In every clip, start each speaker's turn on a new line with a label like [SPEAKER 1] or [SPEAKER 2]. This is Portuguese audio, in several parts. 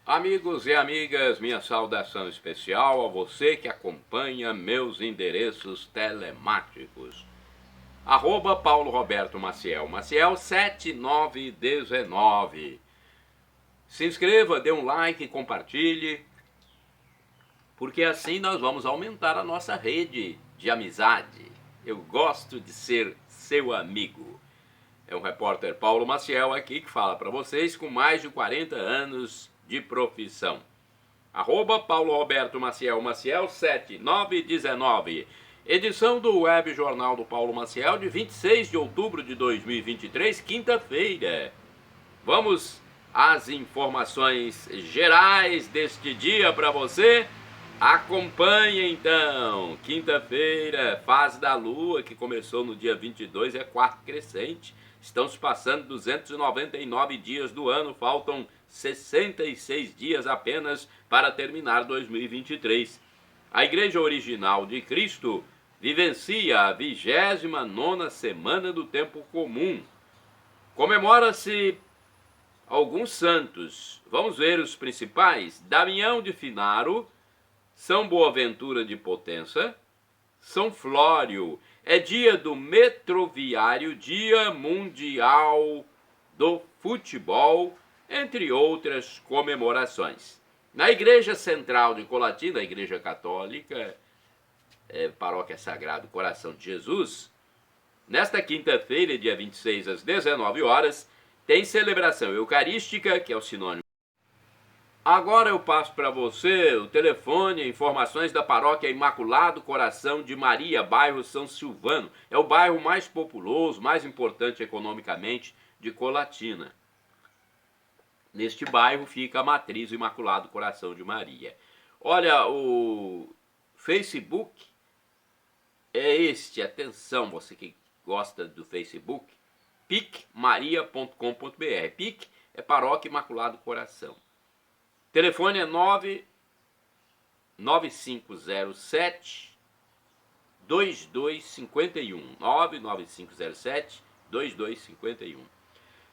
[SPEAKER 1] Amigos e amigas, minha saudação especial a você que acompanha meus endereços telemáticos. Paulo Roberto Maciel, Maciel 7919. Se inscreva, dê um like, compartilhe, porque assim nós vamos aumentar a nossa rede de amizade. Eu gosto de ser seu amigo. É o repórter Paulo Maciel aqui que fala para vocês com mais de 40 anos de profissão. Paulo Roberto Maciel, Maciel 7919. Edição do Web Jornal do Paulo Maciel de 26 de outubro de 2023, quinta-feira. Vamos às informações gerais deste dia para você. Acompanhe então. Quinta-feira, fase da lua que começou no dia 22, é quarto crescente. Estão se passando 299 dias do ano, faltam 66 dias apenas para terminar 2023. A Igreja Original de Cristo vivencia a 29ª semana do tempo comum. Comemora-se alguns santos. Vamos ver os principais: Damião de Finaro, São Boaventura de Potença, São Flório. É dia do metroviário, dia mundial do futebol, entre outras comemorações. Na Igreja Central de Colatina, a Igreja Católica, Paróquia Sagrado Coração de Jesus, nesta quinta-feira, dia 26 às 19 horas, tem celebração eucarística, que é o sinônimo. Agora eu passo para você o telefone, informações da Paróquia Imaculado Coração de Maria, bairro São Silvano. É o bairro mais populoso, mais importante economicamente de Colatina. Neste bairro fica a matriz Imaculado Coração de Maria. Olha, o Facebook é este, atenção, você que gosta do Facebook, picmaria.com.br. Pic é Paróquia Imaculado Coração. Telefone é 99507 2251. 99507 2251.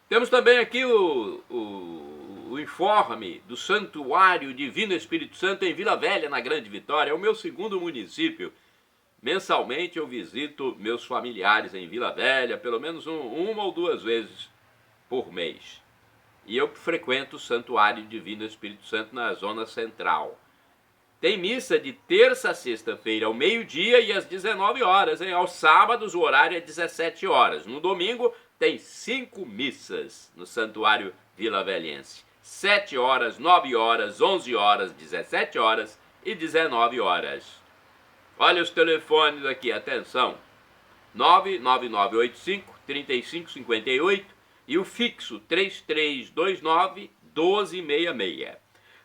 [SPEAKER 1] Temos também aqui o informe do Santuário Divino Espírito Santo em Vila Velha, na Grande Vitória. É o meu segundo município. Mensalmente eu visito meus familiares em Vila Velha, pelo menos uma ou duas vezes por mês. E eu frequento o Santuário Divino Espírito Santo na Zona Central. Tem missa de terça a sexta-feira ao meio-dia e às 19 horas. Hein? Aos sábados o horário é 17 horas. No domingo tem 5 missas no Santuário Vila Velhense. 7 horas, 9 horas, 11 horas, 17 horas e 19 horas. Olha os telefones aqui, atenção. 99985-3558 e o fixo 3329-1266.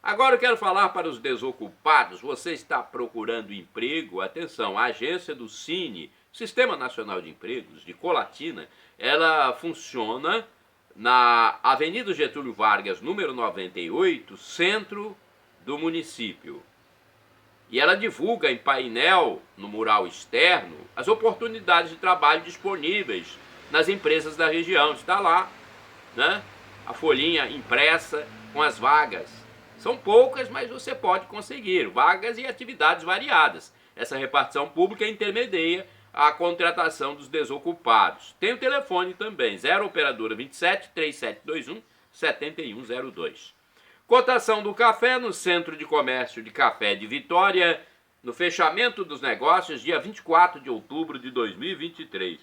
[SPEAKER 1] Agora eu quero falar para os desocupados. Você está procurando emprego? Atenção, a agência do Cine, Sistema Nacional de Empregos, de Colatina, ela funciona na Avenida Getúlio Vargas, número 98, centro do município. E ela divulga em painel, no mural externo, as oportunidades de trabalho disponíveis nas empresas da região. Está lá, né? A folhinha impressa com as vagas. São poucas, mas você pode conseguir vagas e atividades variadas. Essa repartição pública intermedia a contratação dos desocupados. Tem o telefone também, 0 operadora 27 3721 7102. Cotação do café no Centro de Comércio de Café de Vitória, no fechamento dos negócios, dia 24 de outubro de 2023.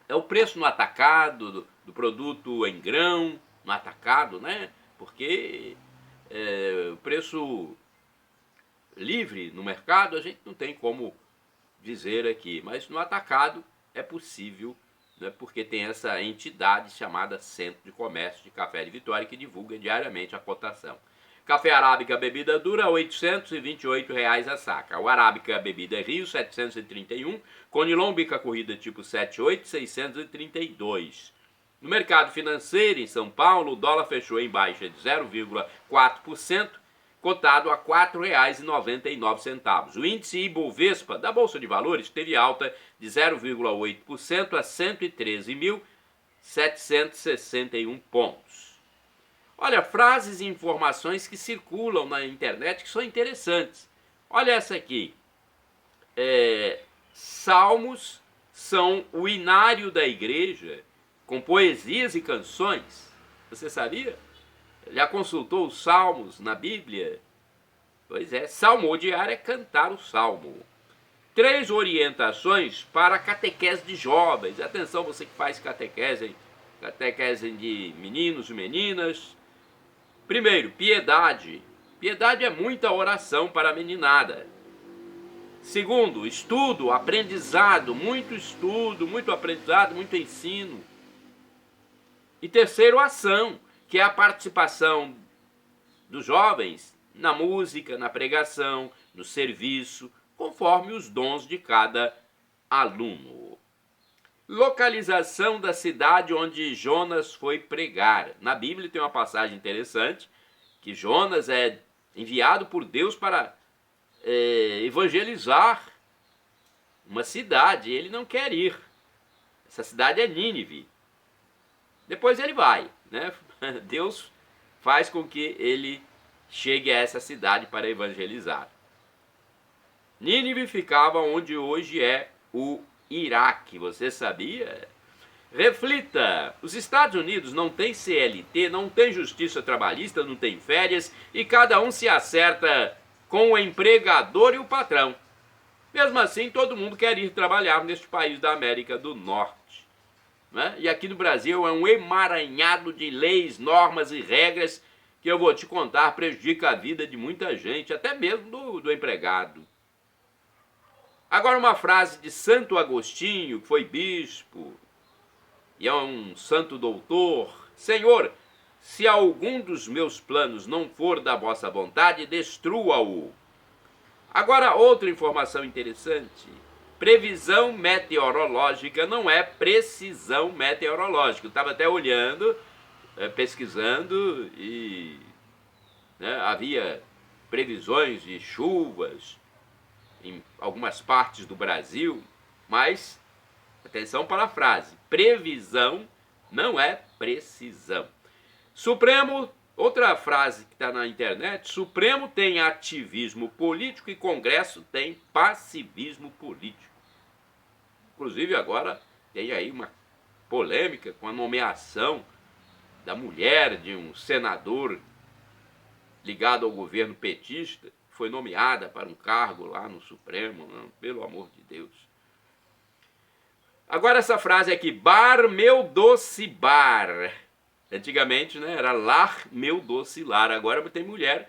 [SPEAKER 1] É o preço no atacado do produto em grão, no atacado, né? Porque o preço livre no mercado a gente não tem como dizer aqui, mas no atacado é possível, né? Porque tem essa entidade chamada Centro de Comércio de Café de Vitória que divulga diariamente a cotação. Café Arábica bebida dura, R$ 828 a saca. O Arábica bebida Rio, 731. Conilon bica corrida tipo 78, 632. No mercado financeiro em São Paulo, o dólar fechou em baixa de 0,4%, cotado a R$ 4,99. O índice Ibovespa da Bolsa de Valores teve alta de 0,8% a 113.761 pontos. Olha, frases e informações que circulam na internet que são interessantes. Olha essa aqui. Salmos são o inário da igreja, com poesias e canções. Você sabia? Já consultou os salmos na Bíblia? Pois é, salmodiar é cantar o salmo. 3 orientações para a catequese de jovens. Atenção, você que faz catequese de meninos e meninas. Primeiro, piedade. Piedade é muita oração para a meninada. Segundo, estudo, aprendizado, muito aprendizado, muito ensino. E terceiro, ação, que é a participação dos jovens na música, na pregação, no serviço, conforme os dons de cada aluno. Localização da cidade onde Jonas foi pregar. Na Bíblia tem uma passagem interessante, que Jonas é enviado por Deus para evangelizar uma cidade. Ele não quer ir. Essa cidade é Nínive. Depois ele vai, né? Deus faz com que ele chegue a essa cidade para evangelizar. Nínive ficava onde hoje é o Iraque, você sabia? Reflita, os Estados Unidos não tem CLT, não tem justiça trabalhista, não tem férias e cada um se acerta com o empregador e o patrão. Mesmo assim, todo mundo quer ir trabalhar neste país da América do Norte. Né? E aqui no Brasil é um emaranhado de leis, normas e regras que eu vou te contar prejudica a vida de muita gente, até mesmo do empregado. Agora uma frase de Santo Agostinho, que foi bispo e é um santo doutor. Senhor, se algum dos meus planos não for da vossa vontade, destrua-o. Agora outra informação interessante. Previsão meteorológica não é precisão meteorológica. Eu estava até olhando, pesquisando e havia previsões de chuvas em algumas partes do Brasil, mas atenção para a frase, previsão não é precisão. Supremo, outra frase que está na internet, Supremo tem ativismo político e Congresso tem passivismo político. Inclusive agora tem aí uma polêmica com a nomeação da mulher de um senador ligado ao governo petista, foi nomeada para um cargo lá no Supremo, não, pelo amor de Deus. Agora essa frase aqui, bar meu doce bar. Antigamente, né, era lar meu doce lar. Agora tem mulher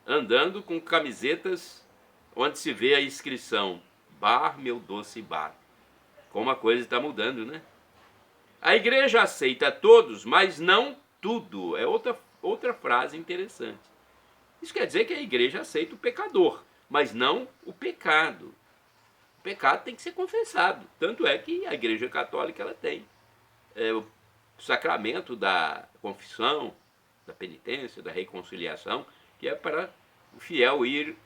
[SPEAKER 1] andando com camisetas onde se vê a inscrição bar meu doce bar. Como a coisa está mudando, né? A igreja aceita todos, mas não tudo. É outra frase interessante. Isso quer dizer que a igreja aceita o pecador, mas não o pecado. O pecado tem que ser confessado. Tanto é que a igreja católica ela tem o sacramento da confissão, da penitência, da reconciliação, que é para o fiel ir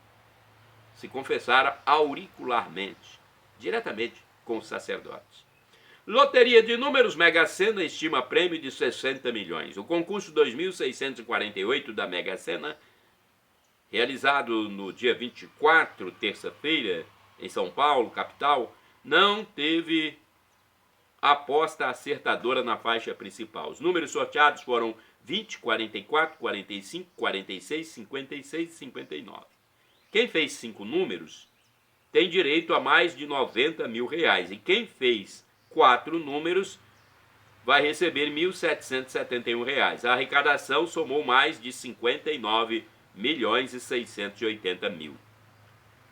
[SPEAKER 1] se confessar auricularmente, diretamente com os sacerdotes. Loteria de números Mega Sena estima prêmio de 60 milhões. O concurso 2648 da Mega Sena, realizado no dia 24, terça-feira, em São Paulo, capital, não teve aposta acertadora na faixa principal. Os números sorteados foram 20, 44, 45, 46, 56 e 59. Quem fez 5 números tem direito a mais de 90 mil reais. E quem fez 4 números vai receber R$ 1.771. A arrecadação somou mais de 59 milhões e 680 mil.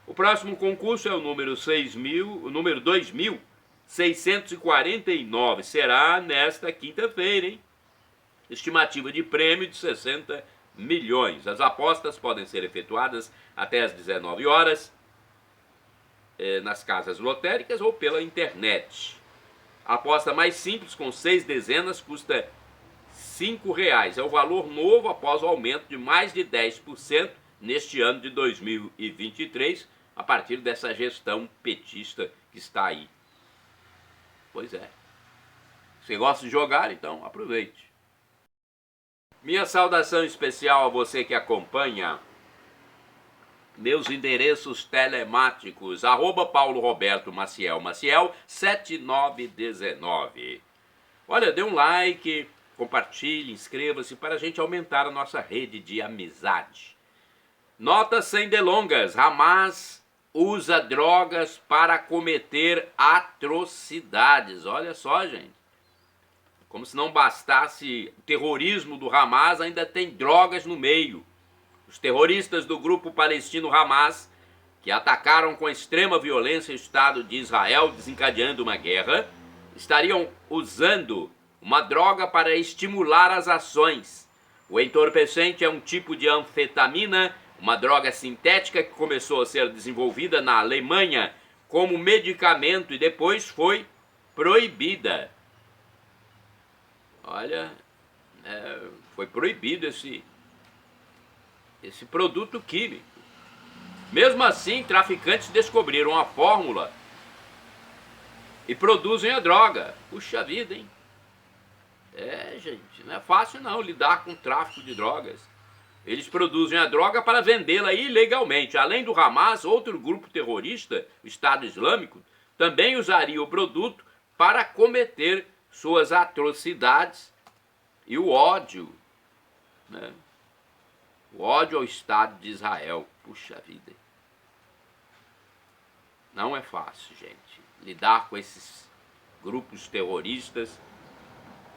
[SPEAKER 1] O próximo concurso é o número 2.649. Será nesta quinta-feira, hein? Estimativa de prêmio de 60 milhões. As apostas podem ser efetuadas até às 19 horas nas casas lotéricas ou pela internet. A aposta mais simples, com 6 dezenas, custa R$ 5,00. É o valor novo após o aumento de mais de 10% neste ano de 2023, a partir dessa gestão petista que está aí. Pois é. Você gosta de jogar? Então aproveite. Minha saudação especial a você que acompanha meus endereços telemáticos, @Paulo Roberto Maciel, Maciel 7919. Olha, dê um like, compartilhe, inscreva-se para a gente aumentar a nossa rede de amizade. Nota sem delongas, Hamas usa drogas para cometer atrocidades. Olha só, gente. Como se não bastasse o terrorismo do Hamas, ainda tem drogas no meio. Os terroristas do grupo palestino Hamas, que atacaram com extrema violência o Estado de Israel, desencadeando uma guerra, estariam usando uma droga para estimular as ações. O entorpecente é um tipo de anfetamina, uma droga sintética que começou a ser desenvolvida na Alemanha como medicamento e depois foi proibida. Olha, foi proibido esse produto químico. Mesmo assim, traficantes descobriram a fórmula e produzem a droga. Puxa vida, hein? Gente, não é fácil não lidar com o tráfico de drogas. Eles produzem a droga para vendê-la ilegalmente. Além do Hamas, outro grupo terrorista, o Estado Islâmico, também usaria o produto para cometer suas atrocidades e o ódio, né? O ódio ao Estado de Israel. Puxa vida. Não é fácil, gente. Lidar com esses grupos terroristas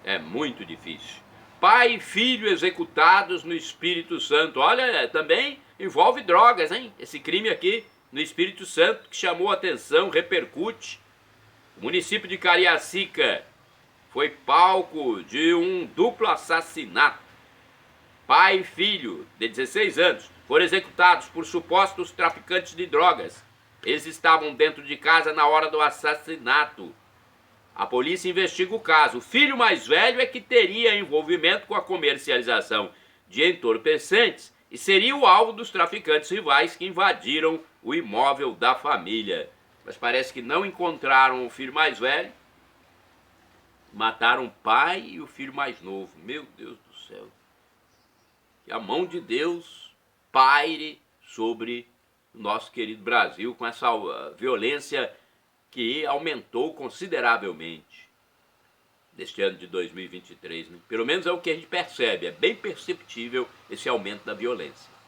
[SPEAKER 1] é muito difícil. Pai e filho executados no Espírito Santo. Olha, também envolve drogas, hein? Esse crime aqui no Espírito Santo que chamou a atenção, repercute. O município de Cariacica foi palco de um duplo assassinato. Pai e filho, de 16 anos, foram executados por supostos traficantes de drogas. Eles estavam dentro de casa na hora do assassinato. A polícia investiga o caso. O filho mais velho é que teria envolvimento com a comercialização de entorpecentes e seria o alvo dos traficantes rivais que invadiram o imóvel da família. Mas parece que não encontraram o filho mais velho. Mataram o pai e o filho mais novo. Meu Deus do céu. Que a mão de Deus paire sobre o nosso querido Brasil com essa violência que aumentou consideravelmente neste ano de 2023. Né? Pelo menos é o que a gente percebe, é bem perceptível esse aumento da violência.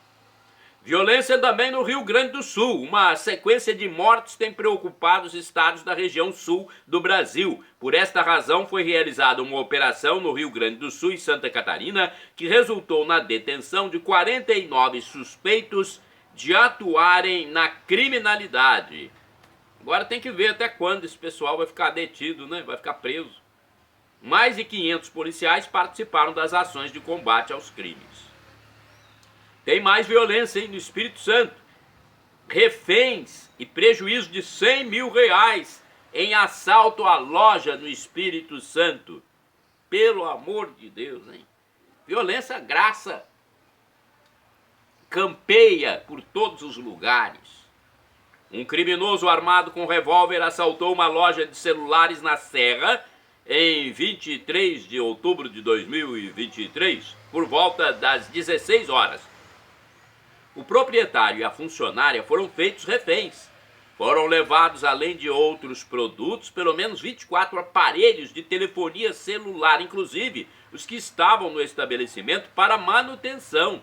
[SPEAKER 1] Violência também no Rio Grande do Sul. Uma sequência de mortes tem preocupado os estados da região sul do Brasil. Por esta razão, foi realizada uma operação no Rio Grande do Sul e Santa Catarina que resultou na detenção de 49 suspeitos de atuarem na criminalidade. Agora tem que ver até quando esse pessoal vai ficar detido, né? Vai ficar preso. Mais de 500 policiais participaram das ações de combate aos crimes. Tem mais violência, hein, no Espírito Santo. Reféns e prejuízo de R$100 mil em assalto à loja no Espírito Santo. Pelo amor de Deus, hein? Violência, graça, campeia por todos os lugares. Um criminoso armado com revólver assaltou uma loja de celulares na Serra em 23 de outubro de 2023, por volta das 16 horas. O proprietário e a funcionária foram feitos reféns. Foram levados, além de outros produtos, pelo menos 24 aparelhos de telefonia celular, inclusive os que estavam no estabelecimento para manutenção,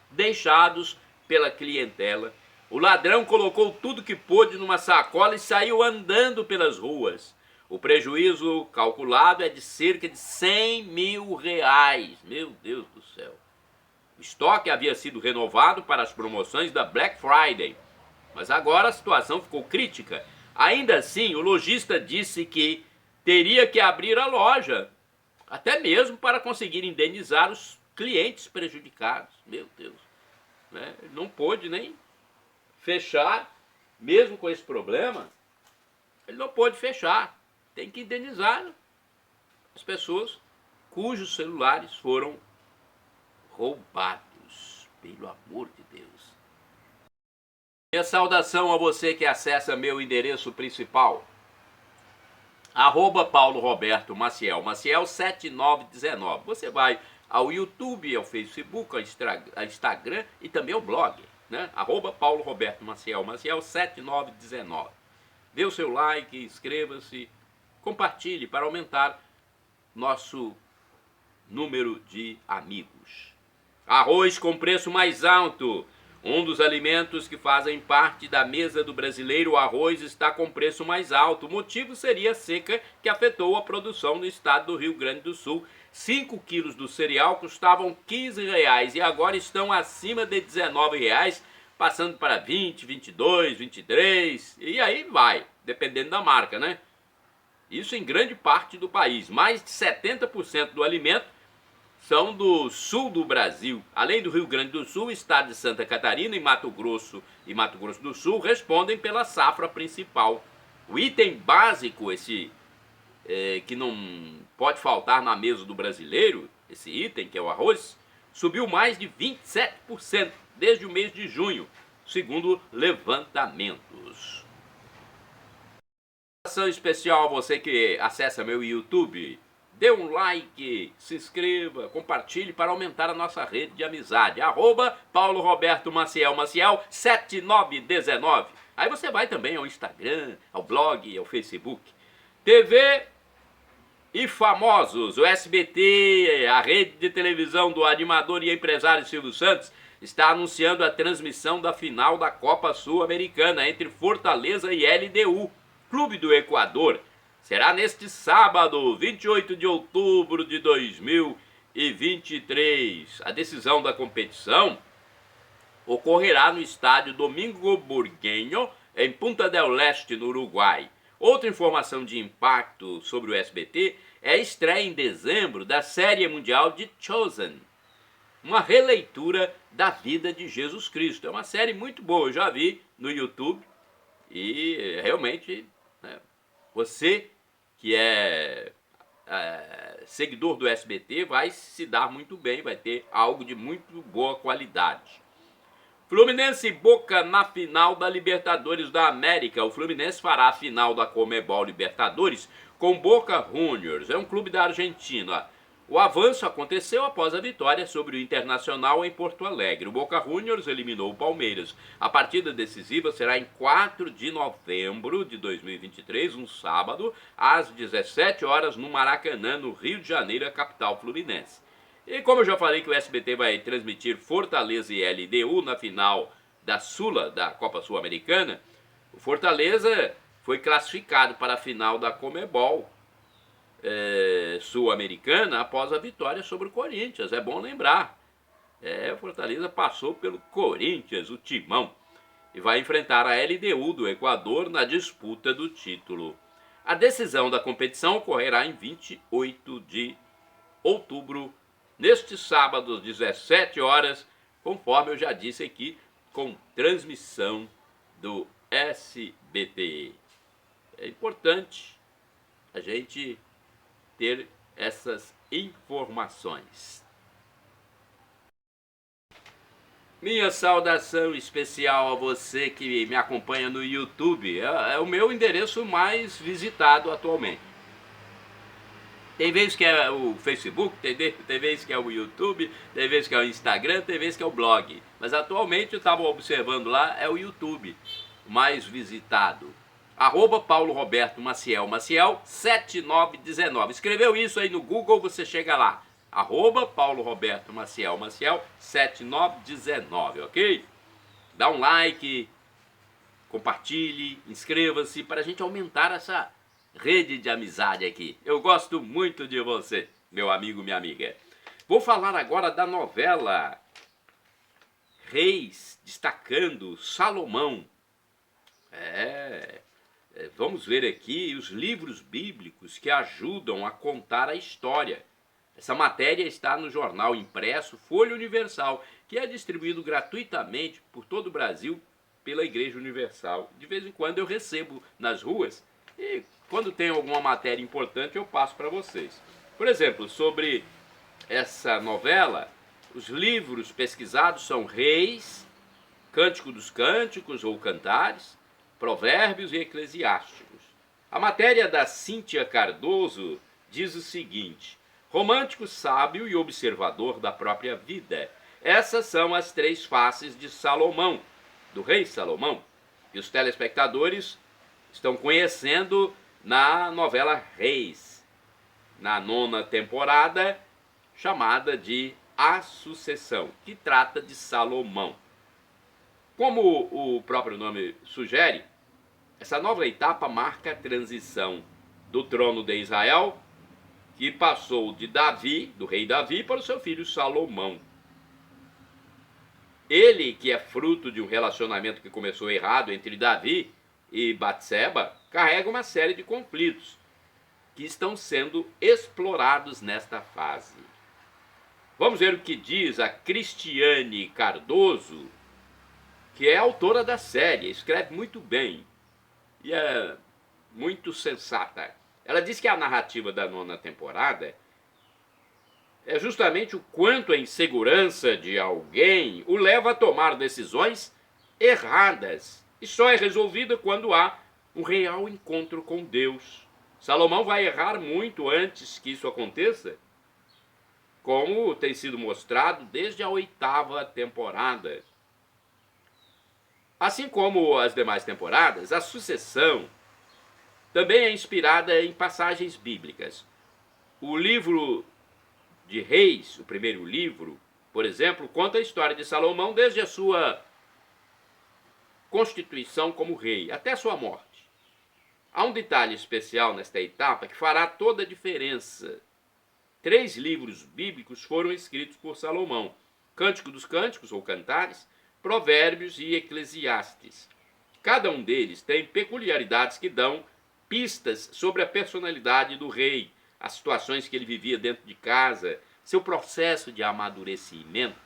[SPEAKER 1] deixados pela clientela. O ladrão colocou tudo que pôde numa sacola e saiu andando pelas ruas. O prejuízo calculado é de cerca de R$100 mil. Meu Deus do céu. O estoque havia sido renovado para as promoções da Black Friday, mas agora a situação ficou crítica. Ainda assim, o lojista disse que teria que abrir a loja, até mesmo para conseguir indenizar os clientes prejudicados. Meu Deus. Ele não pôde nem fechar, mesmo com esse problema, ele não pôde fechar. Tem que indenizar as pessoas cujos celulares foram roubados, pelo amor de Deus. Minha saudação a você que acessa meu endereço principal, @Paulo Roberto Maciel, Maciel 7919. Você vai ao YouTube, ao Facebook, ao Instagram e também ao blog, né? Paulo Roberto Maciel, Maciel 7919. Dê o seu like, inscreva-se, compartilhe para aumentar nosso número de amigos. Arroz com preço mais alto. Um dos alimentos que fazem parte da mesa do brasileiro, o arroz está com preço mais alto. O motivo seria a seca que afetou a produção no estado do Rio Grande do Sul. 5 quilos do cereal custavam R$ 15 e agora estão acima de R$ 19, passando para 20, 22, 23 e aí vai, dependendo da marca, né? Isso em grande parte do país. Mais de 70% do alimento são do sul do Brasil. Além do Rio Grande do Sul, o estado de Santa Catarina e Mato Grosso do Sul respondem pela safra principal. O item básico, que não pode faltar na mesa do brasileiro, esse item que é o arroz, subiu mais de 27% desde o mês de junho, segundo levantamentos. Ação especial a você que acessa meu YouTube. Dê um like, se inscreva, compartilhe para aumentar a nossa rede de amizade. Paulo Roberto Maciel, Maciel 7919. Aí você vai também ao Instagram, ao blog, ao Facebook. TV e famosos. O SBT, a rede de televisão do animador e empresário Silvio Santos, está anunciando a transmissão da final da Copa Sul-Americana entre Fortaleza e LDU, Clube do Equador. Será neste sábado, 28 de outubro de 2023. A decisão da competição ocorrerá no estádio Domingo Burgueño, em Punta del Este, no Uruguai. Outra informação de impacto sobre o SBT é a estreia em dezembro da série mundial de Chosen, uma releitura da vida de Jesus Cristo. É uma série muito boa, eu já vi no YouTube e realmente, né, você que é seguidor do SBT vai se dar muito bem, vai ter algo de muito boa qualidade. Fluminense e Boca na final da Libertadores da América. O Fluminense fará a final da Conmebol Libertadores com Boca Juniors, é um clube da Argentina. O avanço aconteceu após a vitória sobre o Internacional em Porto Alegre. O Boca Juniors eliminou o Palmeiras. A partida decisiva será em 4 de novembro de 2023, um sábado, às 17 horas, no Maracanã, no Rio de Janeiro, a capital fluminense. E como eu já falei que o SBT vai transmitir Fortaleza e LDU na final da Copa Sul-Americana, o Fortaleza foi classificado para a final da Conmebol Sul-Americana após a vitória sobre o Corinthians. É bom lembrar. O Fortaleza passou pelo Corinthians, o Timão, e vai enfrentar a LDU do Equador na disputa do título. A decisão da competição ocorrerá em 28 de outubro, neste sábado, às 17 horas, conforme eu já disse aqui, com transmissão do SBT. É importante a gente ter essas informações. Minha saudação especial a você que me acompanha no YouTube. É o meu endereço mais visitado atualmente. Tem vezes que é o Facebook, tem vezes que é o YouTube, tem vezes que é o Instagram, tem vezes que é o blog. Mas atualmente eu estava observando lá, é o YouTube mais visitado. Paulo Roberto Maciel, Maciel 7919. Escreveu isso aí no Google, você chega lá. Paulo Roberto Maciel, Maciel 7919, ok? Dá um like, compartilhe, inscreva-se para a gente aumentar essa rede de amizade aqui. Eu gosto muito de você, meu amigo, minha amiga. Vou falar agora da novela Reis, destacando Salomão. Vamos ver aqui os livros bíblicos que ajudam a contar a história. Essa matéria está no jornal impresso Folha Universal, que é distribuído gratuitamente por todo o Brasil pela Igreja Universal. De vez em quando eu recebo nas ruas e quando tem alguma matéria importante eu passo para vocês. Por exemplo, sobre essa novela, os livros pesquisados são Reis, Cântico dos Cânticos ou Cantares, Provérbios e Eclesiásticos. A matéria da Cíntia Cardoso diz o seguinte: romântico, sábio e observador da própria vida. Essas são as três faces de Salomão, do rei Salomão, que os telespectadores estão conhecendo na novela Reis, na 9ª temporada, chamada de A Sucessão, que trata de Salomão. Como o próprio nome sugere, essa nova etapa marca a transição do trono de Israel, que passou de Davi, do rei Davi, para o seu filho Salomão. Ele, que é fruto de um relacionamento que começou errado entre Davi e Batseba, carrega uma série de conflitos que estão sendo explorados nesta fase. Vamos ver o que diz a Cristiane Cardoso, que é autora da série, escreve muito bem e é muito sensata. Ela diz que a narrativa da 9ª temporada é justamente o quanto a insegurança de alguém o leva a tomar decisões erradas e só é resolvida quando há um real encontro com Deus. Salomão vai errar muito antes que isso aconteça, como tem sido mostrado desde a 8ª temporada. Assim como as demais temporadas, a sucessão também é inspirada em passagens bíblicas. O livro de Reis, o primeiro livro, por exemplo, conta a história de Salomão desde a sua constituição como rei até a sua morte. Há um detalhe especial nesta etapa que fará toda a diferença. 3 livros bíblicos foram escritos por Salomão: Cântico dos Cânticos, ou Cantares, Provérbios e Eclesiastes. Cada um deles tem peculiaridades que dão pistas sobre a personalidade do rei, as situações que ele vivia dentro de casa, seu processo de amadurecimento.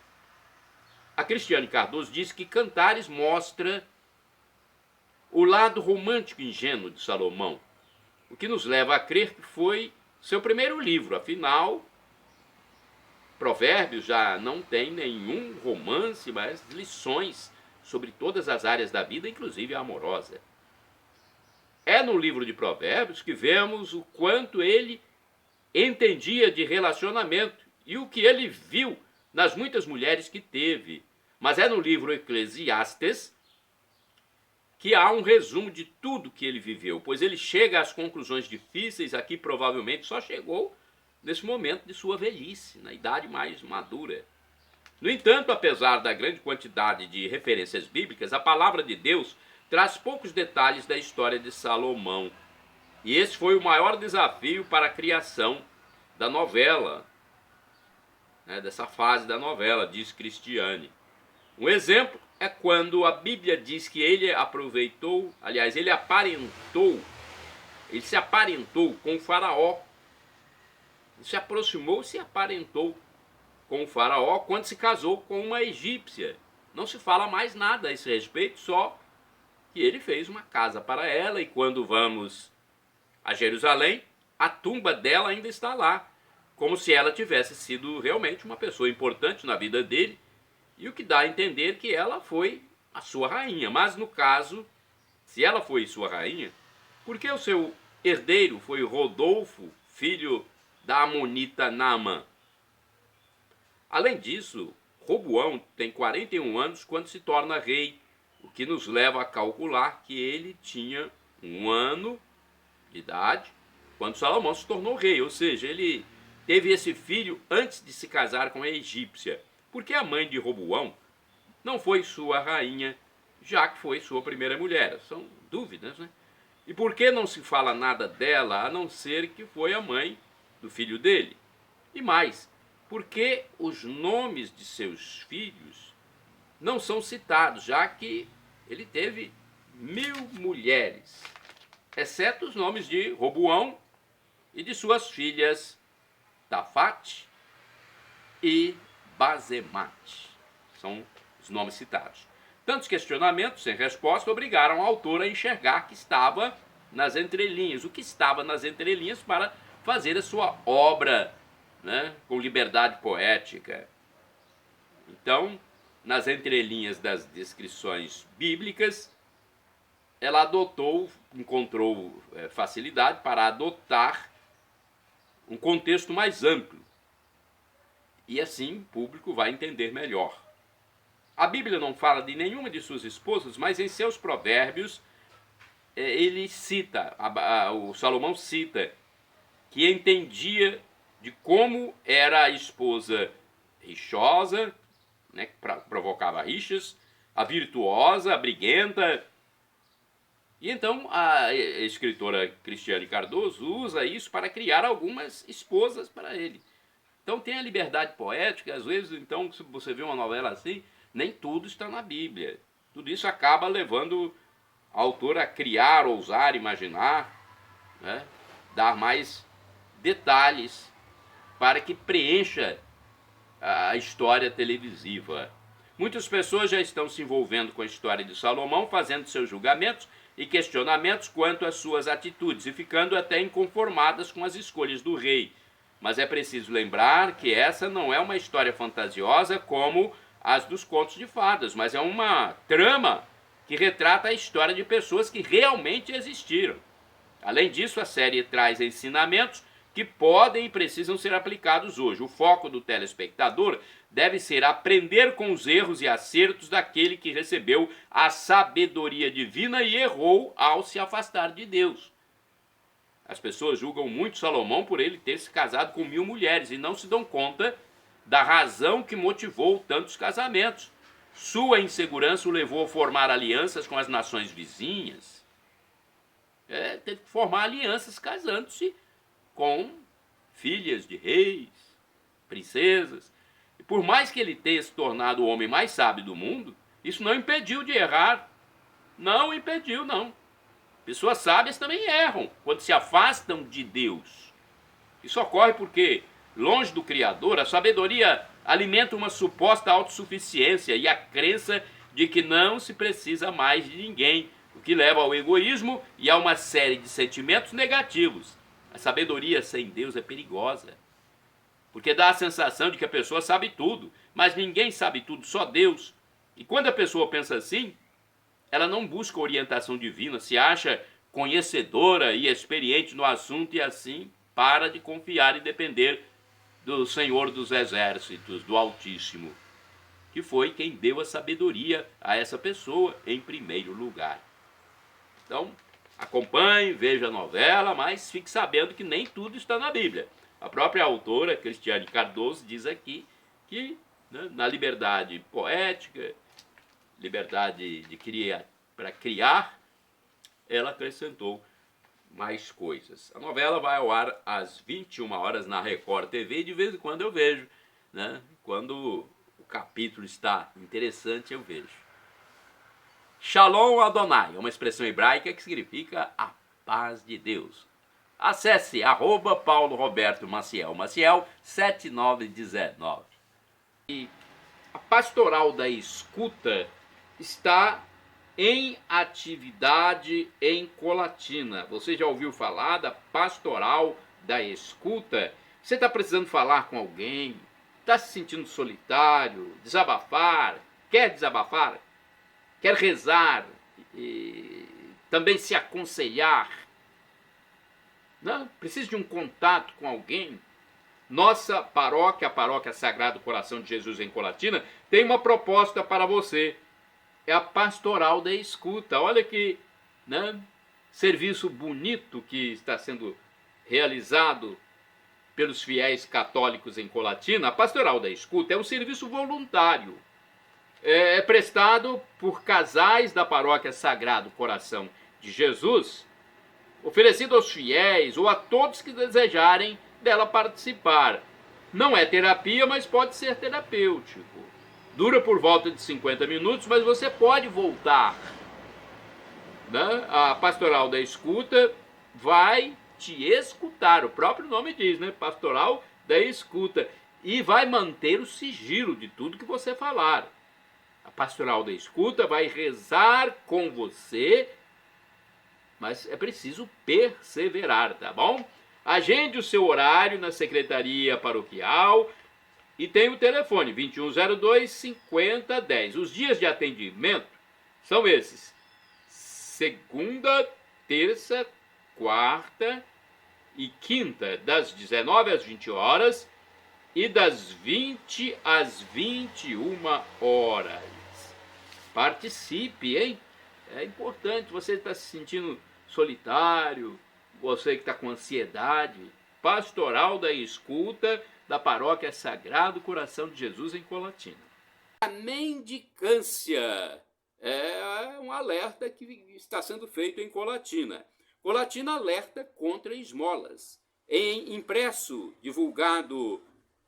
[SPEAKER 1] A Cristiane Cardoso diz que Cantares mostra o lado romântico e ingênuo de Salomão, o que nos leva a crer que foi seu primeiro livro. Afinal, Provérbios já não tem nenhum romance, mas lições sobre todas as áreas da vida, inclusive a amorosa. É no livro de Provérbios que vemos o quanto ele entendia de relacionamento e o que ele viu nas muitas mulheres que teve. Mas é no livro Eclesiastes que há um resumo de tudo que ele viveu, pois ele chega às conclusões difíceis aqui, provavelmente só chegou nesse momento de sua velhice, na idade mais madura. No entanto, apesar da grande quantidade de referências bíblicas, a palavra de Deus traz poucos detalhes da história de Salomão. E esse foi o maior desafio para a criação da novela, dessa fase da novela, diz Cristiane. Um exemplo é quando a Bíblia diz que ele aproveitou, aliás, ele se aparentou com o faraó. Ele se aproximou e se aparentou com o faraó quando se casou com uma egípcia. Não se fala mais nada a esse respeito, só que ele fez uma casa para ela, e quando vamos a Jerusalém, a tumba dela ainda está lá, como se ela tivesse sido realmente uma pessoa importante na vida dele, e o que dá a entender que ela foi a sua rainha. Mas no caso, se ela foi sua rainha, por que o seu herdeiro foi Rodolfo, filho da amonita Naamã? Além disso, Roboão tem 41 anos quando se torna rei, o que nos leva a calcular que ele tinha 1 ano de idade quando Salomão se tornou rei, ou seja, ele teve esse filho antes de se casar com a egípcia. Porque a mãe de Roboão não foi sua rainha, já que foi sua primeira mulher? São dúvidas, né? E por que não se fala nada dela, a não ser que foi a mãe do filho dele? E mais, por que os nomes de seus filhos não são citados, já que ele teve 1000 mulheres, exceto os nomes de Roboão e de suas filhas Tafate e Bazemate. São os nomes citados. Tantos questionamentos sem resposta obrigaram o autor a enxergar que estava nas entrelinhas, o que estava nas entrelinhas para fazer a sua obra, com liberdade poética. Então, nas entrelinhas das descrições bíblicas, ela encontrou facilidade para adotar um contexto mais amplo. E assim o público vai entender melhor. A Bíblia não fala de nenhuma de suas esposas, mas em seus provérbios ele cita, o Salomão cita, que entendia de como era a esposa rixosa, né, que provocava rixas, a virtuosa, a briguenta. E então a escritora Cristiane Cardoso usa isso para criar algumas esposas para ele. Então tem a liberdade poética, às vezes, então, se você vê uma novela assim, nem tudo está na Bíblia. Tudo isso acaba levando a autora a criar, ousar, imaginar, né, dar mais detalhes para que preencha a história televisiva. Muitas pessoas já estão se envolvendo com a história de Salomão, fazendo seus julgamentos e questionamentos quanto às suas atitudes e ficando até inconformadas com as escolhas do rei. Mas é preciso lembrar que essa não é uma história fantasiosa como as dos contos de fadas, mas é uma trama que retrata a história de pessoas que realmente existiram. Além disso, a série traz ensinamentos que podem e precisam ser aplicados hoje. O foco do telespectador deve ser aprender com os erros e acertos daquele que recebeu a sabedoria divina e errou ao se afastar de Deus. As pessoas julgam muito Salomão por ele ter se casado com 1000 mulheres e não se dão conta da razão que motivou tantos casamentos. Sua insegurança o levou a formar alianças com as nações vizinhas. Teve que formar alianças casando-se com filhas de reis, princesas. E por mais que ele tenha se tornado o homem mais sábio do mundo, isso não impediu de errar. Não impediu, não. Pessoas sábias também erram quando se afastam de Deus. Isso ocorre porque, longe do Criador, a sabedoria alimenta uma suposta autossuficiência e a crença de que não se precisa mais de ninguém, o que leva ao egoísmo e a uma série de sentimentos negativos. A sabedoria sem Deus é perigosa, porque dá a sensação de que a pessoa sabe tudo, mas ninguém sabe tudo, só Deus. E quando a pessoa pensa assim, ela não busca orientação divina, se acha conhecedora e experiente no assunto e assim para de confiar e depender do Senhor dos Exércitos, do Altíssimo, que foi quem deu a sabedoria a essa pessoa em primeiro lugar. Então, acompanhe, veja a novela, mas fique sabendo que nem tudo está na Bíblia. A própria autora, Cristiane Cardoso, diz aqui que, né, na liberdade poética, liberdade para criar, ela acrescentou mais coisas. A novela vai ao ar às 21 horas na Record TV e de vez em quando eu vejo, né? Quando o capítulo está interessante, eu vejo. Shalom Adonai é uma expressão hebraica que significa a paz de Deus. Acesse @Paulo Roberto Maciel 7919. E a pastoral da escuta está em atividade em Colatina. Você já ouviu falar da pastoral da escuta? Você está precisando falar com alguém? Está se sentindo solitário? Desabafar? Quer desabafar? Quer rezar? E também se aconselhar? Não? Precisa de um contato com alguém? Nossa paróquia, a Paróquia Sagrado Coração de Jesus em Colatina, tem uma proposta para você. É a pastoral da escuta. Olha que, né, serviço bonito que está sendo realizado pelos fiéis católicos em Colatina. A pastoral da escuta é um serviço voluntário. É prestado por casais da Paróquia Sagrado Coração de Jesus, oferecido aos fiéis ou a todos que desejarem dela participar. Não é terapia, mas pode ser terapêutico. Dura por volta de 50 minutos, mas você pode voltar. Né? A pastoral da escuta vai te escutar, o próprio nome diz, né? Pastoral da escuta. E vai manter o sigilo de tudo que você falar. A pastoral da escuta vai rezar com você, mas é preciso perseverar, tá bom? Agende o seu horário na secretaria paroquial e tem o telefone 2102-5010. Os dias de atendimento são esses: segunda, terça, quarta e quinta, das 19 às 20 horas e das 20 às 21 horas. Participe, hein? É importante. Você está se sentindo solitário, você que está com ansiedade. Pastoral da Escuta da Paróquia Sagrado Coração de Jesus em Colatina. A mendicância é um alerta que está sendo feito em Colatina. Colatina alerta contra esmolas. Em impresso divulgado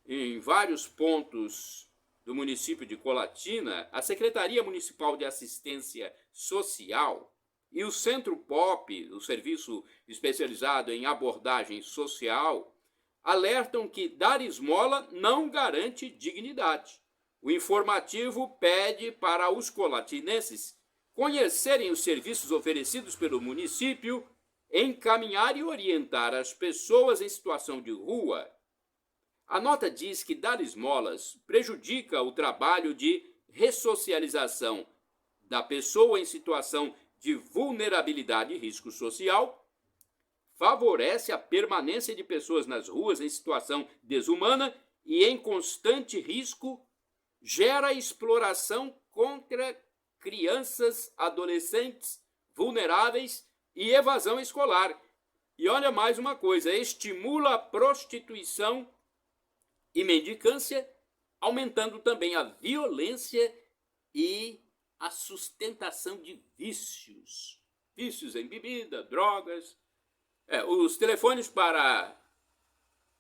[SPEAKER 1] em vários pontos do município de Colatina, a Secretaria Municipal de Assistência Social e o Centro POP, o serviço especializado em abordagem social, alertam que dar esmola não garante dignidade. O informativo pede para os colatinenses conhecerem os serviços oferecidos pelo município, encaminhar e orientar as pessoas em situação de rua. A nota diz que dar esmolas prejudica o trabalho de ressocialização da pessoa em situação de vulnerabilidade e risco social, favorece a permanência de pessoas nas ruas em situação desumana e em constante risco, gera exploração contra crianças, adolescentes vulneráveis e evasão escolar. E olha mais uma coisa, estimula a prostituição e mendicância, aumentando também a violência e a sustentação de vícios. Vícios em bebida, drogas. Os telefones para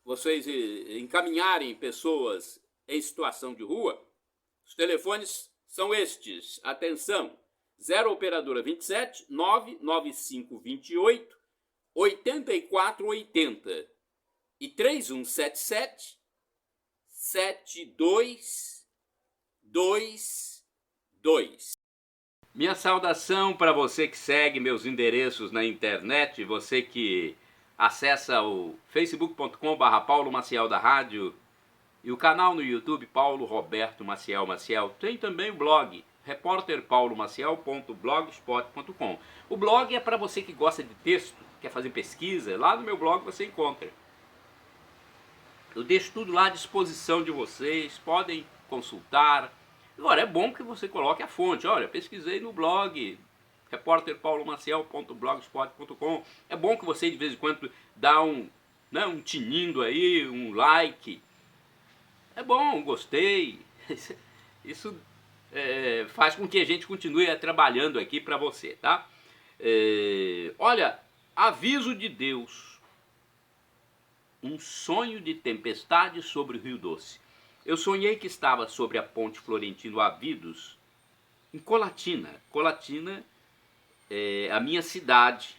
[SPEAKER 1] vocês encaminharem pessoas em situação de rua, os telefones são estes. Atenção, 0 operadora 27 99528 8480 e 3177 7222. Minha saudação para você que segue meus endereços na internet, você que acessa o facebook.com/Paulo Maciel da Rádio e o canal no YouTube Paulo Roberto Maciel Maciel. Tem também o blog repórterpaulomaciel.blogspot.com. O blog é para você que gosta de texto, quer fazer pesquisa, lá no meu blog você encontra. Eu deixo tudo lá à disposição de vocês, podem consultar. Agora, é bom que você coloque a fonte. Olha, pesquisei no blog repórterpaulomaciel.blogspot.com. É bom que você de vez em quando dá um tinindo aí, um like. É bom, gostei. Isso faz com que a gente continue trabalhando aqui para você, tá? Olha, aviso de Deus. Um sonho de tempestade sobre o Rio Doce. Eu sonhei que estava sobre a ponte Florentino Avidos, em Colatina. Colatina é a minha cidade,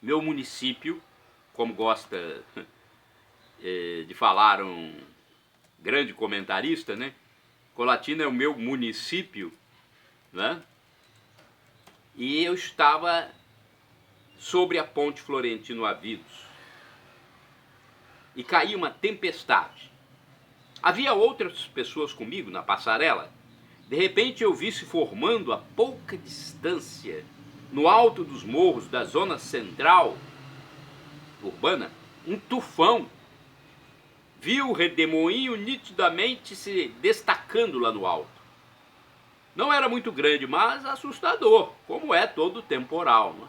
[SPEAKER 1] meu município, como gosta de falar um grande comentarista, né? Colatina é o meu município, né? E eu estava sobre a ponte Florentino Avidos. E caía uma tempestade. Havia outras pessoas comigo na passarela. De repente eu vi se formando a pouca distância, no alto dos morros da zona central urbana, um tufão. Vi o redemoinho nitidamente se destacando lá no alto. Não era muito grande, mas assustador, como é todo temporal, né?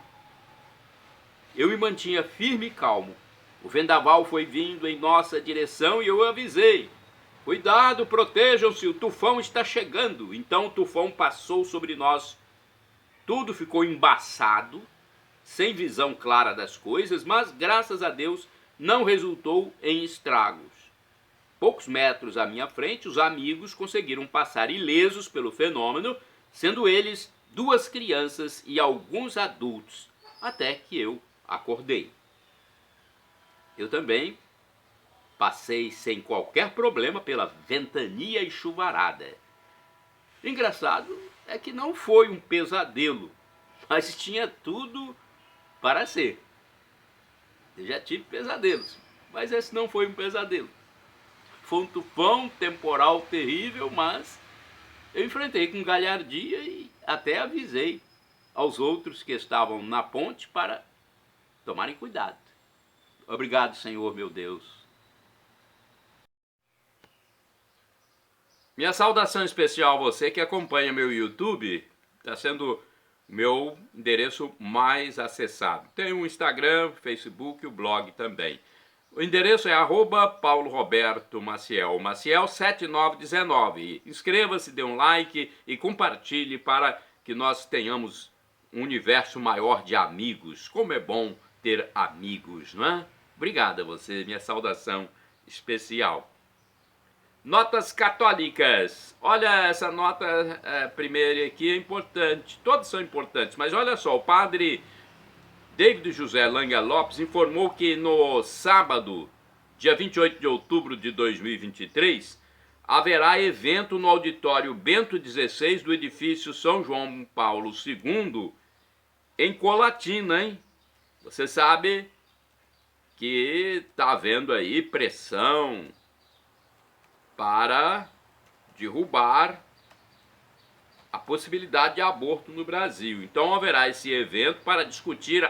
[SPEAKER 1] Eu me mantinha firme e calmo. O vendaval foi vindo em nossa direção e eu avisei. Cuidado, protejam-se, o tufão está chegando. Então o tufão passou sobre nós. Tudo ficou embaçado, sem visão clara das coisas, mas graças a Deus não resultou em estragos. Poucos metros à minha frente, os amigos conseguiram passar ilesos pelo fenômeno, sendo eles 2 crianças e alguns adultos, até que eu acordei. Eu também passei sem qualquer problema pela ventania e chuvarada. Engraçado é que não foi um pesadelo, mas tinha tudo para ser. Eu já tive pesadelos, mas esse não foi um pesadelo. Foi um tufão temporal terrível, mas eu enfrentei com galhardia e até avisei aos outros que estavam na ponte para tomarem cuidado. Obrigado, Senhor, meu Deus. Minha saudação especial a você que acompanha meu YouTube. Está sendo meu endereço mais acessado. Tem o Instagram, Facebook e o blog também. O endereço é @PauloRobertoMaciel, Maciel 7919. Inscreva-se, dê um like e compartilhe para que nós tenhamos um universo maior de amigos. Como é bom ter amigos, não é? Obrigado a você, minha saudação especial. Notas católicas. Olha, essa nota primeira aqui é importante. Todas são importantes, mas olha só, o padre David José Langa Lopes informou que no sábado, dia 28 de outubro de 2023, haverá evento no auditório Bento XVI do edifício São João Paulo II, em Colatina, hein? Você sabe que está havendo aí pressão para derrubar a possibilidade de aborto no Brasil. Então haverá esse evento para discutir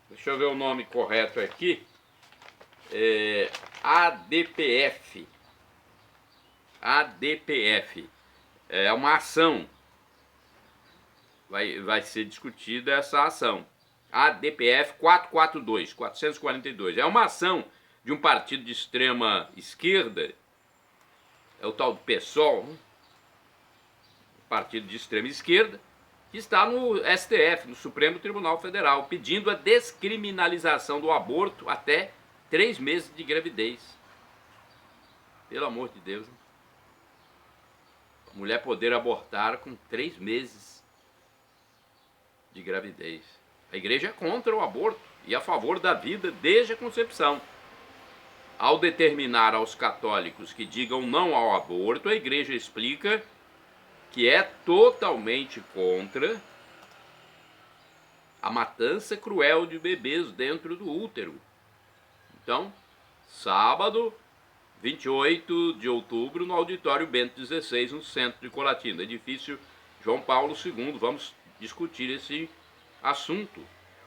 [SPEAKER 1] deixa eu ver o nome correto aqui, ADPF. ADPF. É uma ação. Vai ser discutida essa ação. ADPF 442. É uma ação de um partido de extrema esquerda, é o tal do PSOL, partido de extrema esquerda, que está no STF, no Supremo Tribunal Federal, pedindo a descriminalização do aborto até 3 meses de gravidez. Pelo amor de Deus, né? A mulher poder abortar com 3 meses de gravidez. A igreja é contra o aborto e a favor da vida desde a concepção. Ao determinar aos católicos que digam não ao aborto, a igreja explica que é totalmente contra a matança cruel de bebês dentro do útero. Então, sábado, 28 de outubro, no auditório Bento XVI, no centro de Colatina, edifício João Paulo II, vamos discutir esse assunto.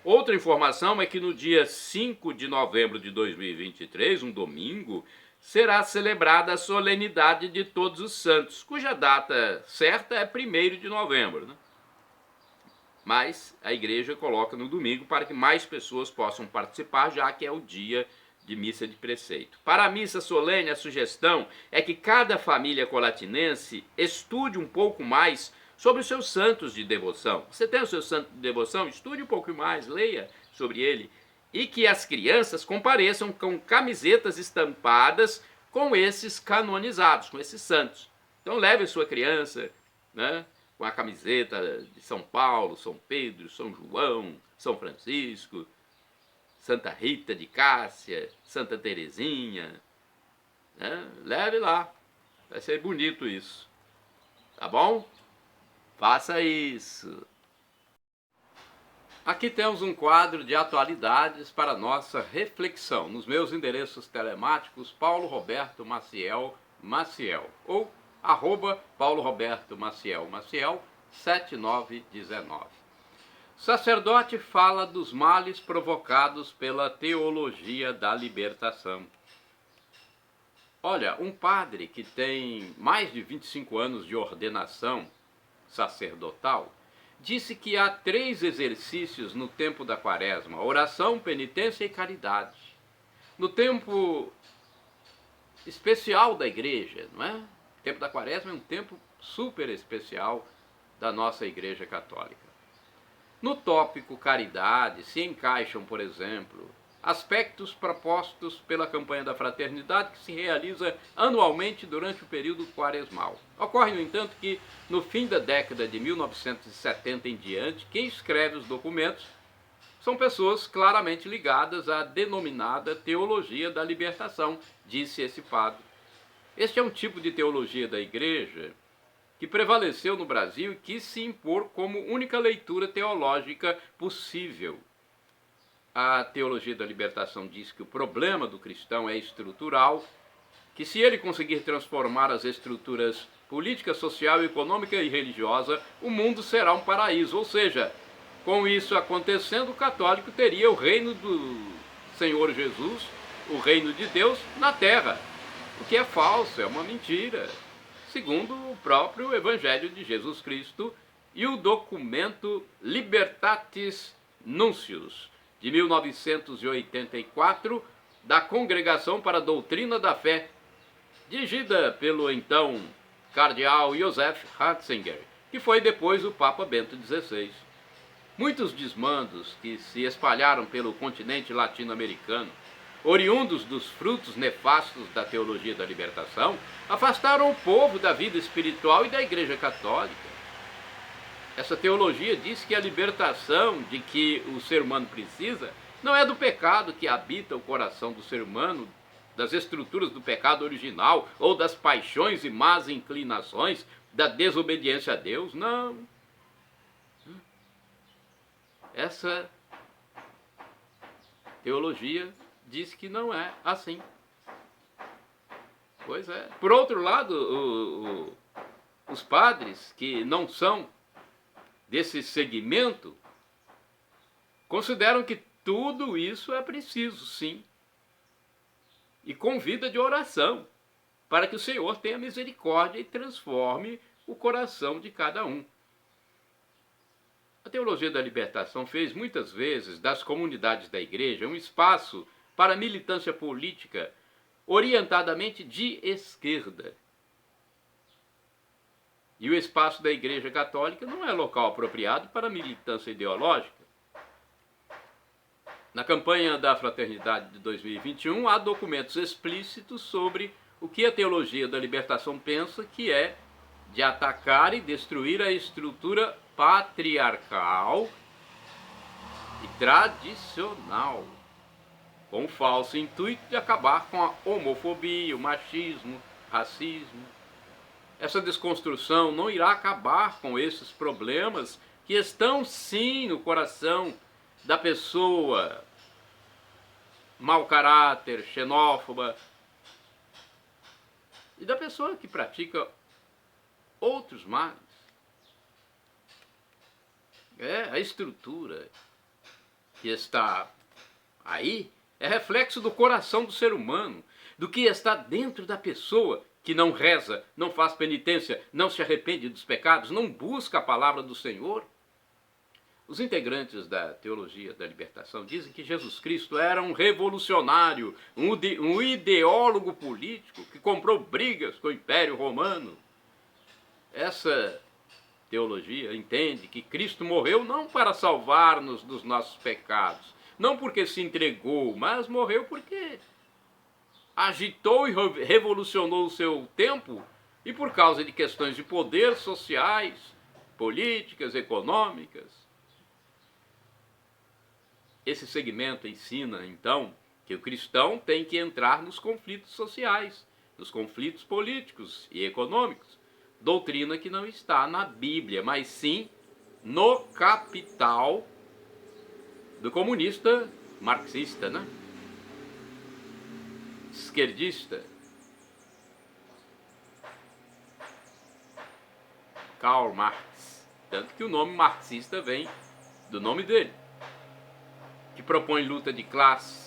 [SPEAKER 1] Outra informação é que no dia 5 de novembro de 2023, um domingo, será celebrada a solenidade de Todos os Santos, cuja data certa é 1º de novembro, né? Mas a igreja coloca no domingo para que mais pessoas possam participar, já que é o dia de missa de preceito. Para a missa solene, a sugestão é que cada família colatinense estude um pouco mais sobre os seus santos de devoção. Você tem o seu santo de devoção? Estude um pouco mais, leia sobre ele. E que as crianças compareçam com camisetas estampadas com esses canonizados, com esses santos. Então leve a sua criança, né, com a camiseta de São Paulo, São Pedro, São João, São Francisco, Santa Rita de Cássia, Santa Teresinha, né? Leve lá, vai ser bonito isso, tá bom? Faça isso. Aqui temos um quadro de atualidades para nossa reflexão. Nos meus endereços telemáticos, Paulo Roberto Maciel, ou @Paulo Roberto Maciel, 7919. Sacerdote fala dos males provocados pela teologia da libertação. Olha, um padre que tem mais de 25 anos de ordenação sacerdotal disse que há 3 exercícios no tempo da quaresma: oração, penitência e caridade. No tempo especial da igreja, não é? O tempo da quaresma é um tempo super especial da nossa igreja católica. No tópico caridade se encaixam, por exemplo, aspectos propostos pela campanha da fraternidade que se realiza anualmente durante o período quaresmal. Ocorre, no entanto, que no fim da década de 1970 em diante, quem escreve os documentos são pessoas claramente ligadas à denominada teologia da libertação, disse esse padre. Este é um tipo de teologia da igreja que prevaleceu no Brasil e quis se impor como única leitura teológica possível. A teologia da libertação diz que o problema do cristão é estrutural, que se ele conseguir transformar as estruturas política, social, econômica e religiosa, o mundo será um paraíso. Ou seja, Com isso acontecendo, o católico teria o reino do Senhor Jesus, o reino de Deus, na terra. O que é falso, é uma mentira, segundo o próprio Evangelho de Jesus Cristo e o documento Libertatis Nuncius, de 1984, da Congregação para a Doutrina da Fé, dirigida pelo então cardeal Joseph Ratzinger, que foi depois o Papa Bento XVI. Muitos desmandos que se espalharam pelo continente latino-americano, oriundos dos frutos nefastos da teologia da libertação, afastaram o povo da vida espiritual e da Igreja Católica. Essa teologia diz que a libertação de que o ser humano precisa não é do pecado que habita o coração do ser humano, das estruturas do pecado original ou das paixões e más inclinações da desobediência a Deus, não. Essa teologia diz que não é assim. Pois é. Por outro lado, os padres que não são desse segmento consideram que tudo isso é preciso, sim. E convida de oração, para que o Senhor tenha misericórdia e transforme o coração de cada um. A teologia da libertação fez muitas vezes das comunidades da igreja um espaço para militância política orientadamente de esquerda. E o espaço da Igreja Católica não é local apropriado para militância ideológica. Na campanha da Fraternidade de 2021, há documentos explícitos sobre o que a teologia da libertação pensa que é de atacar e destruir a estrutura patriarcal e tradicional, com o falso intuito de acabar com a homofobia, o machismo, racismo. Essa desconstrução não irá acabar com esses problemas que estão sim no coração da pessoa mau caráter, xenófoba e da pessoa que pratica outros males. A estrutura que está aí é reflexo do coração do ser humano, do que está dentro da pessoa que não reza, não faz penitência, não se arrepende dos pecados, não busca a palavra do Senhor. Os integrantes da teologia da libertação dizem que Jesus Cristo era um revolucionário, um ideólogo político que comprou brigas com o Império Romano. Essa teologia entende que Cristo morreu não para salvar-nos dos nossos pecados, não porque se entregou, mas morreu porque agitou e revolucionou o seu tempo e por causa de questões de poder sociais, políticas, econômicas. Esse segmento ensina, então, que o cristão tem que entrar nos conflitos sociais, nos conflitos políticos e econômicos. Doutrina que não está na Bíblia, mas sim no Capital do comunista marxista, né? Esquerdista. Karl Marx. Tanto que o nome marxista vem do nome dele, que propõe luta de classes.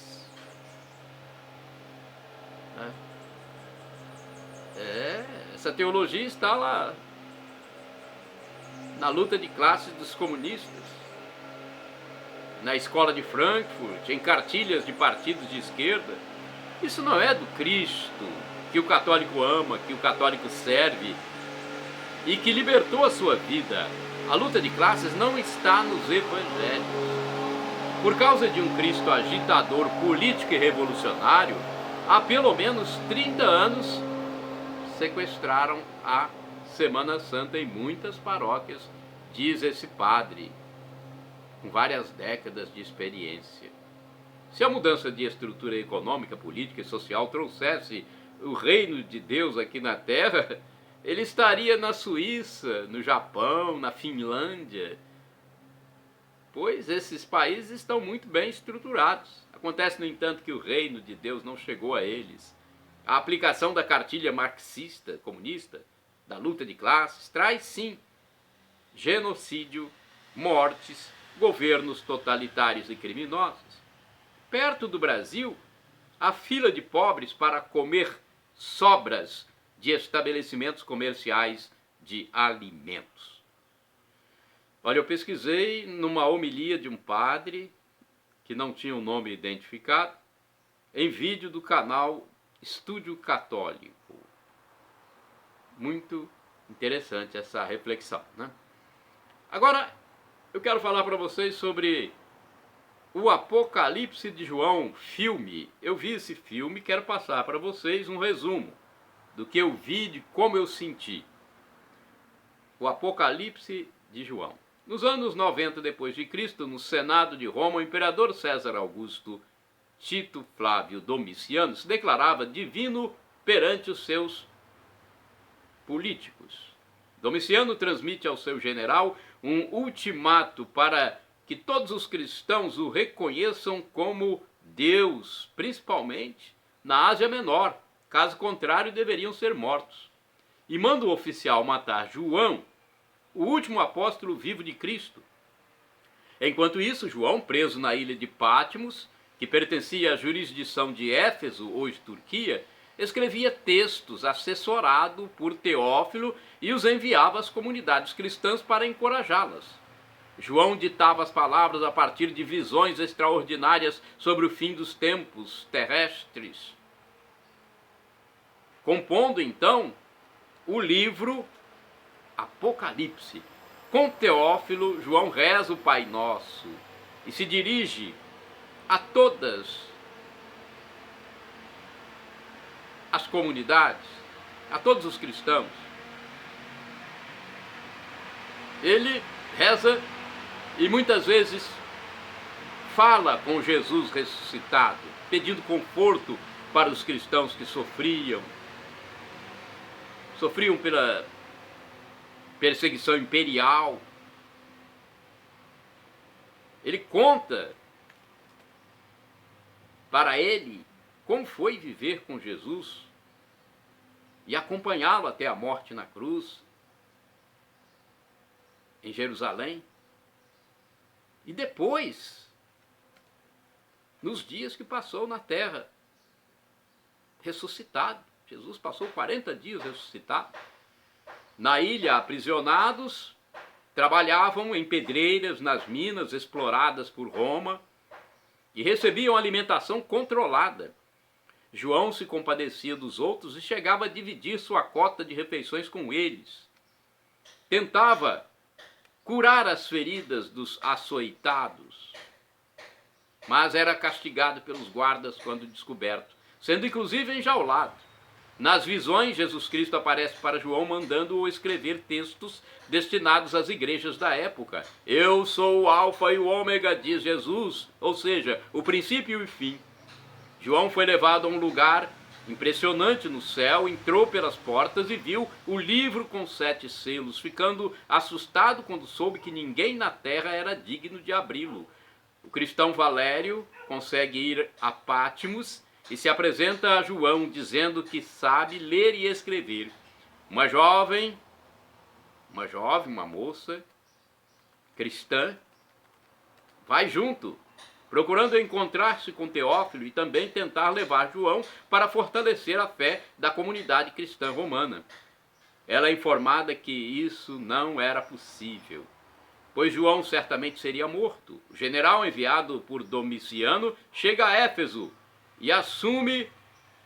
[SPEAKER 1] Essa teologia está lá na luta de classes dos comunistas, na escola de Frankfurt, em cartilhas de partidos de esquerda. Isso não é do Cristo que o católico ama, que o católico serve e que libertou a sua vida. A luta de classes não está nos evangelhos. Por causa de um Cristo agitador político e revolucionário, há pelo menos 30 anos sequestraram a Semana Santa em muitas paróquias, diz esse padre, com várias décadas de experiência. Se a mudança de estrutura econômica, política e social trouxesse o reino de Deus aqui na Terra, ele estaria na Suíça, no Japão, na Finlândia, pois esses países estão muito bem estruturados. Acontece, no entanto, que o reino de Deus não chegou a eles. A aplicação da cartilha marxista, comunista, da luta de classes, traz sim genocídio, mortes governos totalitários e criminosos. Perto do Brasil, a fila de pobres para comer sobras de estabelecimentos comerciais de alimentos. Olha, eu pesquisei numa homilia de um padre, que não tinha um nome identificado, em vídeo do canal Estúdio Católico. Muito interessante essa reflexão, né? Agora, eu quero falar para vocês sobre o Apocalipse de João, filme. Eu vi esse filme e quero passar para vocês um resumo do que eu vi, de como eu senti. O Apocalipse de João. Nos anos 90 depois de Cristo, no Senado de Roma, o imperador César Augusto Tito Flávio Domiciano se declarava divino perante os seus políticos. Domiciano transmite ao seu general um ultimato para que todos os cristãos o reconheçam como Deus, principalmente na Ásia Menor. Caso contrário, deveriam ser mortos. E manda o oficial matar João, o último apóstolo vivo de Cristo. Enquanto isso, João, preso na ilha de Patmos, que pertencia à jurisdição de Éfeso, hoje Turquia, escrevia textos assessorado por Teófilo e os enviava às comunidades cristãs para encorajá-las. João ditava as palavras a partir de visões extraordinárias sobre o fim dos tempos terrestres, compondo então o livro Apocalipse. Com Teófilo, João reza o Pai Nosso e se dirige a todas as comunidades, a todos os cristãos. Ele reza e muitas vezes fala com Jesus ressuscitado, pedindo conforto para os cristãos que sofriam pela perseguição imperial. Ele conta para ele como foi viver com Jesus e acompanhá-lo até a morte na cruz, em Jerusalém. E depois, nos dias que passou na terra, ressuscitado. Jesus passou 40 dias ressuscitado. Na ilha, aprisionados, trabalhavam em pedreiras nas minas exploradas por Roma e recebiam alimentação controlada. João se compadecia dos outros e chegava a dividir sua cota de refeições com eles. Tentava curar as feridas dos açoitados, mas era castigado pelos guardas quando descoberto, sendo inclusive enjaulado. Nas visões, Jesus Cristo aparece para João mandando-o escrever textos destinados às igrejas da época. Eu sou o Alfa e o Ômega, diz Jesus, ou seja, o princípio e o fim. João foi levado a um lugar impressionante no céu, entrou pelas portas e viu o livro com 7 selos, ficando assustado quando soube que ninguém na terra era digno de abri-lo. O cristão Valério consegue ir a Patmos e se apresenta a João dizendo que sabe ler e escrever. Uma moça cristã, vai junto, procurando encontrar-se com Teófilo e também tentar levar João para fortalecer a fé da comunidade cristã romana. Ela é informada que isso não era possível, pois João certamente seria morto. O general enviado por Domiciano chega a Éfeso e assume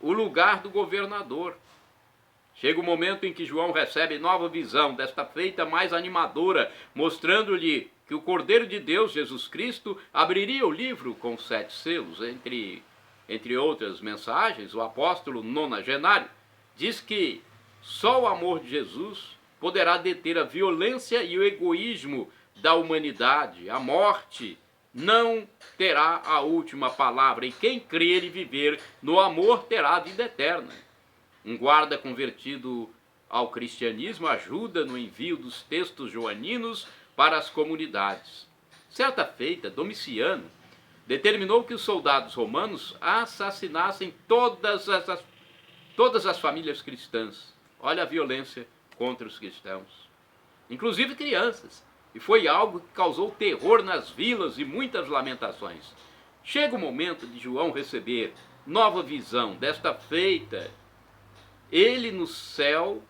[SPEAKER 1] o lugar do governador. Chega o momento em que João recebe nova visão, desta feita mais animadora, mostrando-lhe que o Cordeiro de Deus, Jesus Cristo, abriria o livro com 7 selos. Entre outras mensagens, o apóstolo nonagenário diz que só o amor de Jesus poderá deter a violência e o egoísmo da humanidade. A morte não terá a última palavra, e quem crer e viver no amor terá a vida eterna. Um guarda convertido ao cristianismo ajuda no envio dos textos joaninos para as comunidades. Certa feita, Domiciano determinou que os soldados romanos assassinassem todas as famílias cristãs. Olha a violência contra os cristãos, inclusive crianças. e foi algo que causou terror nas vilas e muitas lamentações. Chega o momento de João receber nova visão. Desta feita, ele no céu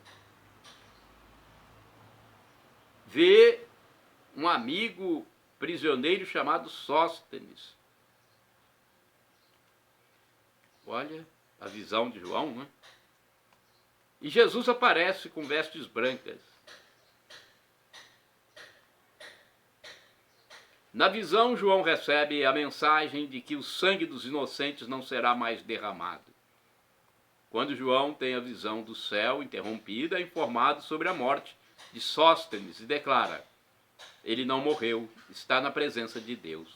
[SPEAKER 1] vê um amigo prisioneiro chamado Sóstenes. Olha a visão de João, né? E Jesus aparece com vestes brancas. Na visão, João recebe a mensagem de que o sangue dos inocentes não será mais derramado. Quando João tem a visão do céu interrompida, é informado sobre a morte de Sóstenes e declara: ele não morreu, está na presença de Deus.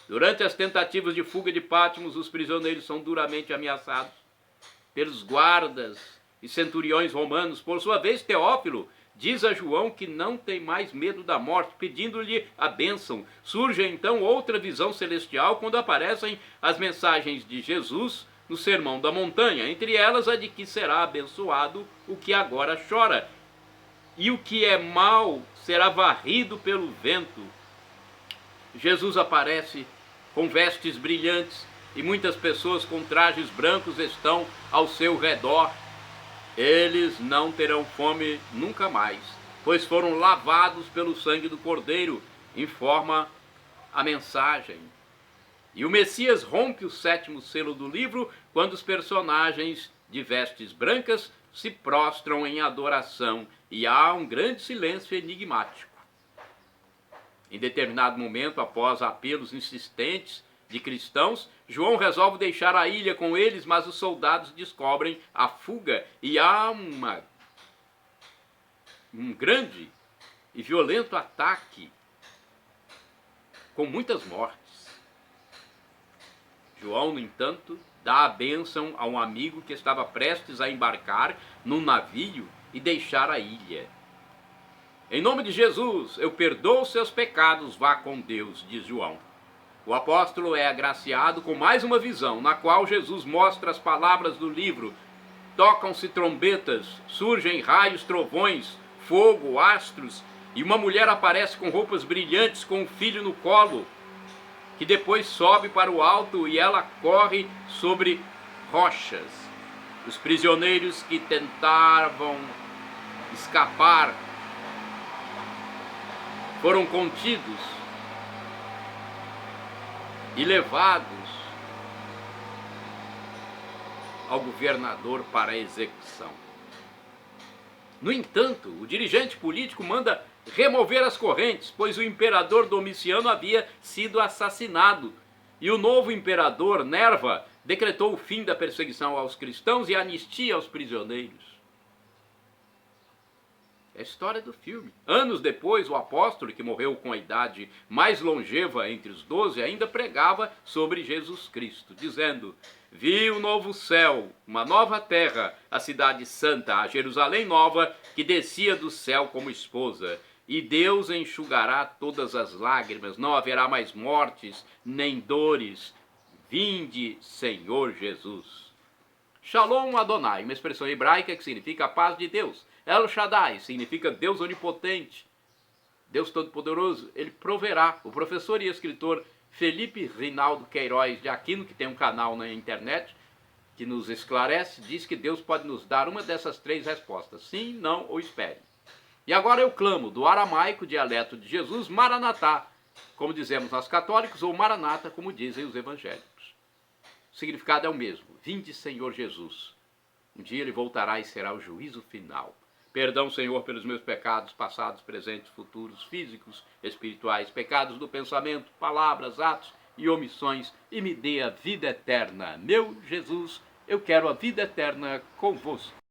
[SPEAKER 1] Durante as tentativas de fuga de Pátmos, os prisioneiros são duramente ameaçados pelos guardas e centuriões romanos. Por sua vez, Teófilo diz a João que não tem mais medo da morte, pedindo-lhe a bênção. Surge então outra visão celestial quando aparecem as mensagens de Jesus no Sermão da Montanha, entre elas a de que será abençoado o que agora chora, e o que é mau será varrido pelo vento. Jesus aparece com vestes brilhantes e muitas pessoas com trajes brancos estão ao seu redor. Eles não terão fome nunca mais, pois foram lavados pelo sangue do Cordeiro, informa a mensagem. E o Messias rompe o 7º selo do livro quando os personagens de vestes brancas se prostram em adoração e há um grande silêncio enigmático. Em determinado momento, após apelos insistentes de cristãos, João resolve deixar a ilha com eles, mas os soldados descobrem a fuga e há um grande e violento ataque com muitas mortes. João, no entanto, dá a bênção a um amigo que estava prestes a embarcar num navio e deixar a ilha. Em nome de Jesus, eu perdoo seus pecados, vá com Deus, diz João. O apóstolo é agraciado com mais uma visão, na qual Jesus mostra as palavras do livro. Tocam-se trombetas, surgem raios, trovões, fogo, astros, e uma mulher aparece com roupas brilhantes, com um filho no colo, que depois sobe para o alto e ela corre sobre rochas. Os prisioneiros que tentavam escapar foram contidos e levados ao governador para a execução. No entanto, o dirigente político manda remover as correntes, pois o imperador Domiciano havia sido assassinado. E o novo imperador, Nerva, decretou o fim da perseguição aos cristãos e anistia aos prisioneiros. É a história do filme. Anos depois, o apóstolo, que morreu com a idade mais longeva entre os 12, ainda pregava sobre Jesus Cristo, dizendo: vi um novo céu, uma nova terra, a cidade santa, a Jerusalém nova, que descia do céu como esposa. E Deus enxugará todas as lágrimas, não haverá mais mortes, nem dores. Vinde, Senhor Jesus. Shalom Adonai, uma expressão hebraica que significa a paz de Deus. El Shaddai significa Deus onipotente, Deus todo-poderoso. Ele proverá. O professor e escritor Felipe Rinaldo Queiroz de Aquino, que tem um canal na internet que nos esclarece, diz que Deus pode nos dar uma dessas 3 respostas: sim, não ou espere. E agora eu clamo do aramaico, dialeto de Jesus, Maranatá, como dizemos nós católicos, ou Maranata, como dizem os evangélicos. O significado é o mesmo: vinde, Senhor Jesus. Um dia ele voltará e será o juízo final. Perdão, Senhor, pelos meus pecados passados, presentes, futuros, físicos, espirituais, pecados do pensamento, palavras, atos e omissões, e me dê a vida eterna. Meu Jesus, eu quero a vida eterna convosco.